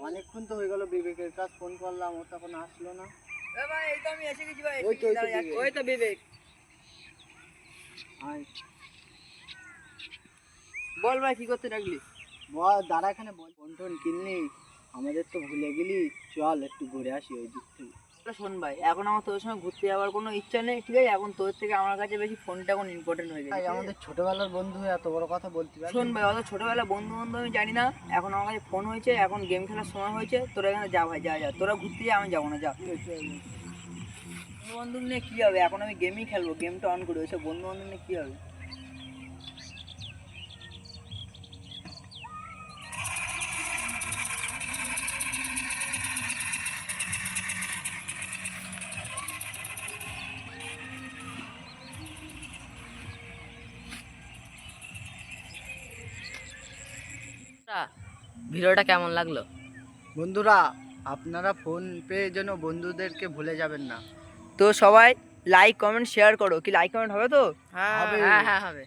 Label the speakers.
Speaker 1: অনেকক্ষণ তো হয়ে গেল, বিবেকের কাছে ফোন করলাম, ও তখন আসলো না।
Speaker 2: ভাই এই তো আমি এসে গেছি ভাই।
Speaker 1: ওই তো বিবেক।
Speaker 2: বল ভাই কি করতে ডাকলি?
Speaker 1: বল দাঁড়া, এখানে বল। ফোন টোন কিনলি? আমাদের তো ভুলে গেলি, চল একটু ঘুরে আসি ওই দিক থেকে।
Speaker 2: শোন ভাই, এখন আমার তোর সঙ্গে ঘুরতে যাওয়ার কোনো ইচ্ছা নেই, ঠিক আছে? এখন তোর থেকে আমার কাছে বেশি ফোনটা এখন ইম্পর্টেন্ট হয়ে গেছে।
Speaker 1: আমাদের ছোটবেলার বন্ধু হয়ে এত বড় কথা বলতে পারবি?
Speaker 2: শোন ভাই, অত ছোটবেলা বন্ধু বন্ধু আমি জানি না, এখন আমার কাছে ফোন হয়েছে, এখন গেম খেলার সময় হয়েছে। তোরা এখানে যা ভাই, যা যা, তোরা ঘুরতে যা, আমি যাবো না, যা। বন্ধু বান্ধব নিয়ে কি হবে? এখন আমি গেমই খেলবো, গেমটা অন করে। ওইসব বন্ধু বান্ধব নিয়ে কি হবে?
Speaker 3: ভিডিওটা কেমন লাগলো?
Speaker 1: বন্ধুরা, আপনারা ফোন পেয়ে যেন বন্ধুদেরকে ভুলে যাবেন না।
Speaker 2: তো সবাই লাইক কমেন্ট শেয়ার করো। কি লাইক কমেন্ট হবে তো?
Speaker 1: হবে।
Speaker 3: হ্যাঁ হ্যাঁ হবে।